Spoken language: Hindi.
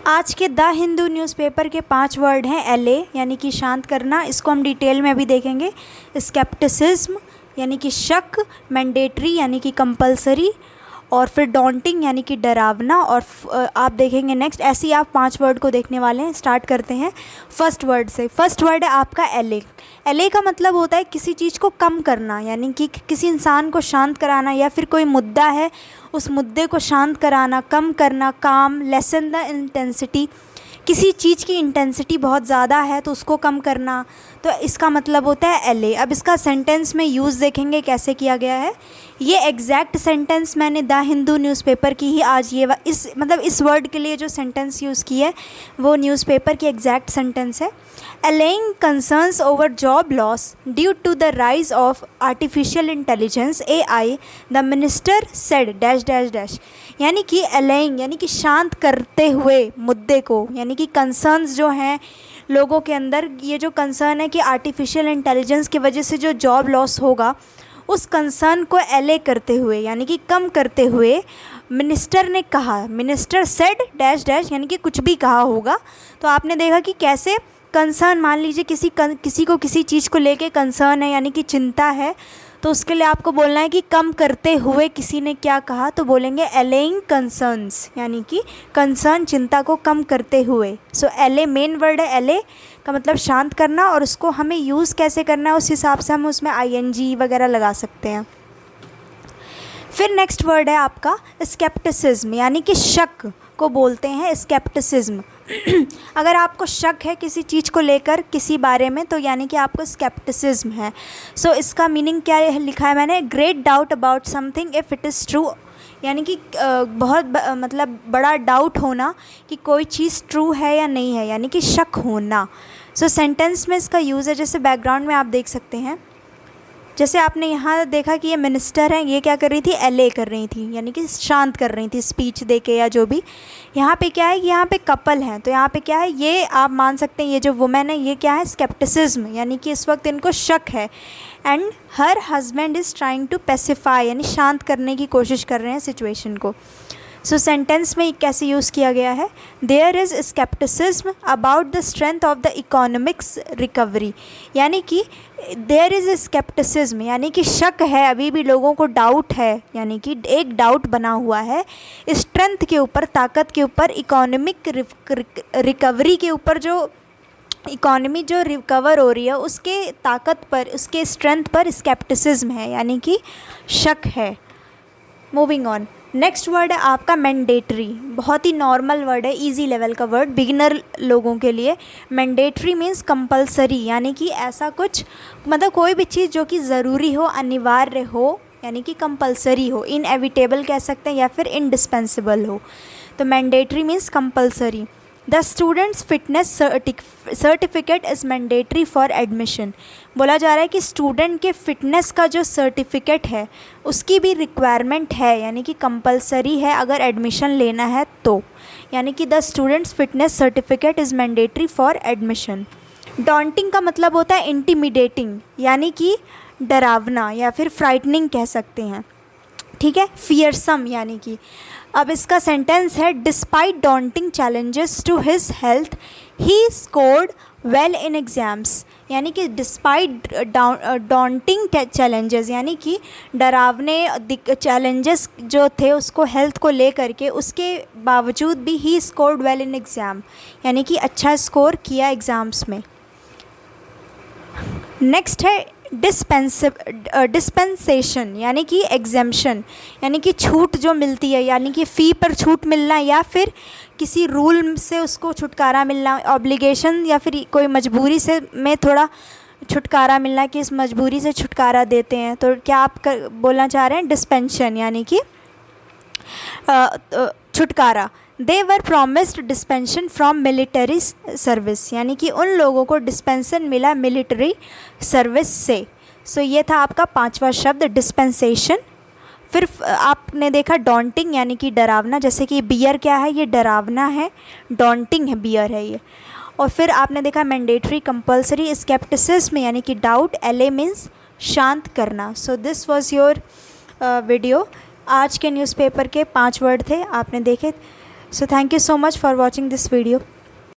आज के द हिंदू न्यूज़पेपर के 5 वर्ड हैं एले यानी कि शांत करना, इसको हम डिटेल में अभी देखेंगे। स्केप्टिसिज्म यानी कि शक, मैंडेटरी यानी कि कंपलसरी, और फिर डॉन्टिंग यानी कि डरावना। और आप देखेंगे नेक्स्ट ऐसे ही आप 5 वर्ड को देखने वाले हैं। स्टार्ट करते हैं फर्स्ट वर्ड से। फर्स्ट वर्ड है आपका एले। एले का मतलब होता है किसी चीज़ को कम करना, यानी कि किसी इंसान को शांत कराना, या फिर कोई मुद्दा है उस मुद्दे को शांत कराना, कम करना, काम, लेसन द इंटेंसिटी। किसी चीज़ की इंटेंसिटी बहुत ज़्यादा है तो उसको कम करना, तो इसका मतलब होता है एले। अब इसका सेंटेंस में यूज़ देखेंगे कैसे किया गया है। ये एग्जैक्ट सेंटेंस मैंने द हिंदू न्यूज़पेपर की ही आज इस वर्ड के लिए जो सेंटेंस यूज़ की है वो न्यूज़पेपर की एग्जैक्ट सेंटेंस है। allaying concerns over job loss due to the rise of artificial intelligence AI, the minister said dash dash dash। यानी कि allaying यानी कि शांत करते हुए मुद्दे को, यानी कि कंसर्न्स जो हैं लोगों के अंदर, ये जो कंसर्न है कि आर्टिफिशियल इंटेलिजेंस की वजह से जो जॉब लॉस होगा उस कंसर्न को एले करते हुए यानी कि कम करते हुए मिनिस्टर ने कहा, मिनिस्टर सेड डैश डैश यानी कि कुछ भी कहा होगा। तो आपने देखा कि कैसे कंसर्न, मान लीजिए किसी को किसी चीज़ को लेके कंसर्न है यानी कि चिंता है, तो उसके लिए आपको बोलना है कि कम करते हुए किसी ने क्या कहा, तो बोलेंगे एलेइंग कंसर्न्स, यानी कि कंसर्न, चिंता को कम करते हुए। सो एले मेन वर्ड है, एले का मतलब शांत करना, और उसको हमें यूज़ कैसे करना है उस हिसाब से हम उसमें आईएनजी वगैरह लगा सकते हैं। फिर नेक्स्ट वर्ड है आपका स्केप्टिसिज्म, यानी कि शक को बोलते हैं स्केप्टिसिज्म। अगर आपको शक है किसी चीज़ को लेकर, किसी बारे में, तो यानी कि आपको स्केप्टिसिज्म है। सो इसका मीनिंग क्या लिखा है मैंने, great doubt about something if it is true, यानी कि मतलब बड़ा डाउट होना कि कोई चीज़ ट्रू है या नहीं है, यानी कि शक होना। सो सेंटेंस में इसका यूज़ है, जैसे बैकग्राउंड में आप देख सकते हैं, जैसे आपने यहाँ देखा कि ये मिनिस्टर हैं, ये क्या कर रही थी, एले कर रही थी, यानी कि शांत कर रही थी स्पीच देके या जो भी। यहाँ पे क्या है, यहाँ पे कपल हैं, तो यहाँ पे क्या है, ये आप मान सकते हैं ये जो वुमेन है ये क्या है, स्केप्टिसिज्म, यानी कि इस वक्त इनको शक है। And her husband is trying to pacify, यानी शांत करने की कोशिश कर रहे हैं सिचुएशन को। सो सेंटेंस में कैसे यूज़ किया गया है, there is scepticism about the strength of the economics recovery, यानी कि देयर इज़ स्केप्टिसिज्म यानी कि शक है, अभी भी लोगों को डाउट है, यानी कि एक डाउट बना हुआ है स्ट्रेंथ के ऊपर, ताकत के ऊपर, इकोनॉमिक रिकवरी के ऊपर, जो इकॉनमी जो रिकवर हो रही है उसके ताकत पर, उसके स्ट्रेंथ पर स्केप्टिसिज्म है, यानी कि शक है। मूविंग ऑन, नेक्स्ट वर्ड है आपका मैंडेटरी। बहुत ही नॉर्मल वर्ड है, इजी लेवल का वर्ड बिगिनर लोगों के लिए। मैंडेटरी मीन्स कंपलसरी, यानी कि ऐसा कुछ, मतलब कोई भी चीज़ जो कि ज़रूरी हो, अनिवार्य हो, यानी कि कंपलसरी हो, इनएविटेबल कह सकते हैं या फिर इंडिस्पेंसिबल हो। तो mandatory means compulsory. The students fitness certificate is mandatory for admission. बोला जा रहा है कि स्टूडेंट के फिटनेस का जो सर्टिफिकेट है उसकी भी रिक्वायरमेंट है, यानी कि कंपलसरी है अगर एडमिशन लेना है तो, यानी कि the students fitness certificate is mandatory for admission. Daunting का मतलब होता है इंटिमिडेटिंग, यानी कि डरावना या फिर फ्राइटनिंग कह सकते हैं, ठीक है। फियरसम यानी कि, अब इसका सेंटेंस है, despite daunting challenges to his health he scored well in exams, यानी कि डिस्पाइट डॉन्टिंग चैलेंजेस, यानी कि डरावने चैलेंजेस जो थे उसको हेल्थ को ले करके, उसके बावजूद भी ही स्कोर्ड वेल इन एग्ज़ाम, यानी कि अच्छा स्कोर किया एग्ज़ाम्स में। नेक्स्ट है डिस्पेंसेशन, यानी कि एग्जेम्पशन, यानी कि छूट जो मिलती है, यानी कि फ़ी पर छूट मिलना या फिर किसी रूल से उसको छुटकारा मिलना, ऑब्लिगेशन या फिर कोई मजबूरी से में थोड़ा छुटकारा मिलना, कि इस मजबूरी से छुटकारा देते हैं। तो क्या आप बोलना चाह रहे हैं, डिस्पेंशन यानी कि छुटकारा। They were promised dispensation from military service, यानी कि उन लोगों को डिस्पेंसन मिला मिलिट्री सर्विस से। सो ये था आपका 5वां शब्द डिस्पेंसेशन। फिर आपने देखा डॉन्टिंग यानी कि डरावना, जैसे कि बियर क्या है, ये डरावना है, डॉन्टिंग है, बियर है ये। और फिर आपने देखा मैंडेटरी, कंपलसरी, स्केप्टिसिज्म यानी कि डाउट, एले मीन्स शांत करना। So this was your video. आज के न्यूज़पेपर के 5 वर्ड थे, आपने देखे। So thank you so much for watching this video.